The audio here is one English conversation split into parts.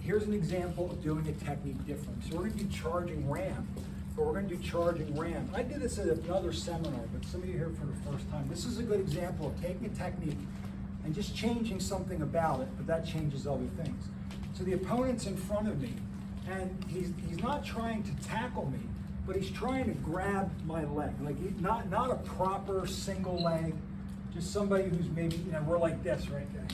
here's an example of doing a technique different. So we're gonna do charging ram, but we're gonna do charging ram. I did this at another seminar, but some of you here for the first time. This is a good example of taking a technique and just changing something about it, but that changes other things. So the opponent's in front of me, and he's not trying to tackle me, but he's trying to grab my leg. Like not a proper single leg, just somebody who's maybe, we're like this right there.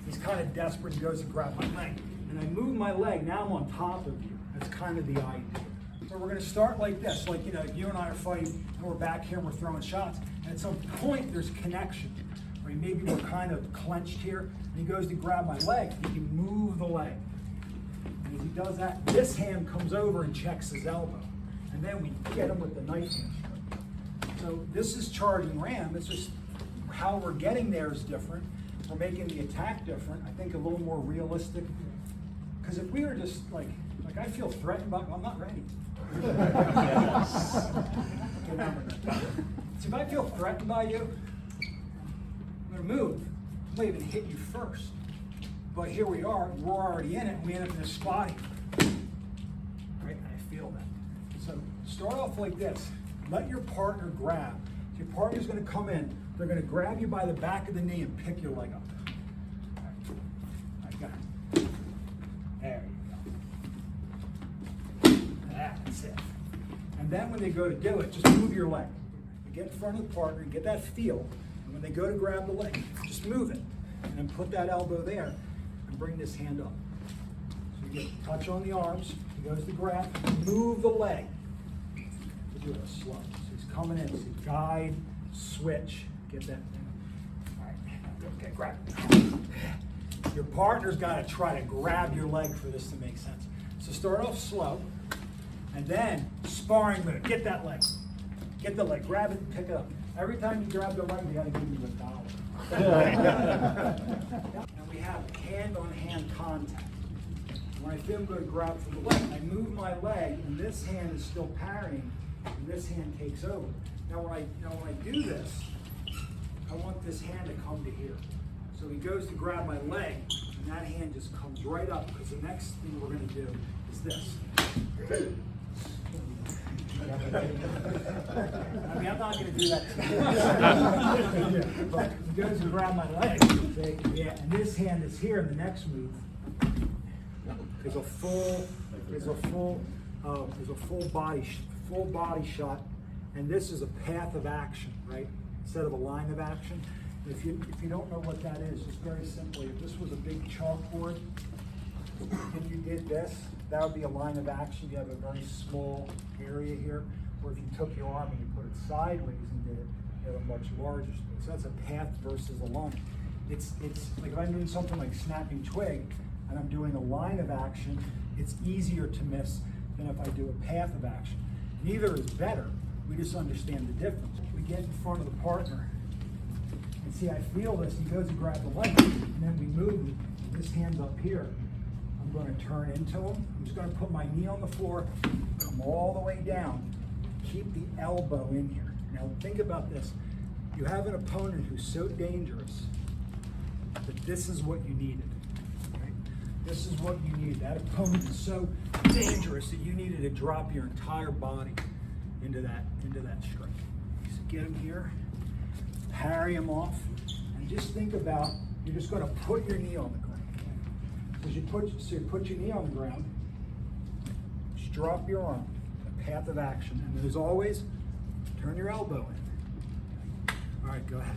He's kind of desperate and goes to grab my leg. And I move my leg, now I'm on top of you. That's kind of the idea. So we're gonna start like this, like you and I are fighting, and we're back here and we're throwing shots, and at some point there's connection. Right? Maybe we're kind of clenched here, and he goes to grab my leg, he can move the leg. And as he does that, this hand comes over and checks his elbow. And then we get him with the knife hand strike. So this is charging ram. It's just how we're getting there is different. We're making the attack different. I think a little more realistic. Because if we were just like I feel threatened by, I'm not ready. So if I feel threatened by you, I'm gonna move. I might even hit you first. But here we are, we're already in it, and we end up in a spot here. Right, and I feel that. So start off like this. Let your partner grab. So your partner's gonna come in, they're gonna grab you by the back of the knee and pick your leg up. All right, got it. There you go. That's it. And then when they go to do it, just move your leg. You get in front of the partner and get that feel. And when they go to grab the leg, just move it. And then put that elbow there and bring this hand up. So you get a touch on the arms. He goes to grab, move the leg. To do it slow. So he's coming in. So guide, switch, get that thing. All right, okay, grab. Your partner's got to try to grab your leg for this to make sense. So start off slow, and then sparring move. Get that leg. Get the leg. Grab it and pick it up. Every time you grab the leg, you got to give you $1. Now we have hand-on-hand contact. When I feel him go to grab for the leg, I move my leg, and this hand is still parrying, and this hand takes over. Now when I do this, I want this hand to come to here. So he goes to grab my leg, and that hand just comes right up, because the next thing we're going to do is this. I mean, I'm not going to do that today. But he goes to grab my leg, and this hand is here, and the next move is a full body shot, and this is a path of action, right? Instead of a line of action. If you don't know what that is, just very simply, if this was a big chalkboard, and you did this, that would be a line of action. You have a very small area here, or if you took your arm and you put it sideways and did it, you have a much larger space. So that's a path versus a line. It's like if I'm doing something like snapping twig, and I'm doing a line of action, it's easier to miss than if I do a path of action. Neither is better. We just understand the difference. We get in front of the partner, and see, I feel this. He goes to grab the leg, and then we move. This hand's up here. I'm going to turn into him. I'm just going to put my knee on the floor, come all the way down, keep the elbow in here. Now think about this. You have an opponent who's so dangerous that this is what you needed. Right? This is what you need. That opponent is so dangerous that you needed to drop your entire body into that strike. So get him here, parry him off, and just think about, you're just going to put your knee on the ground. So you put your knee on the ground, just drop your arm, a path of action, and as always, turn your elbow in. All right, go ahead.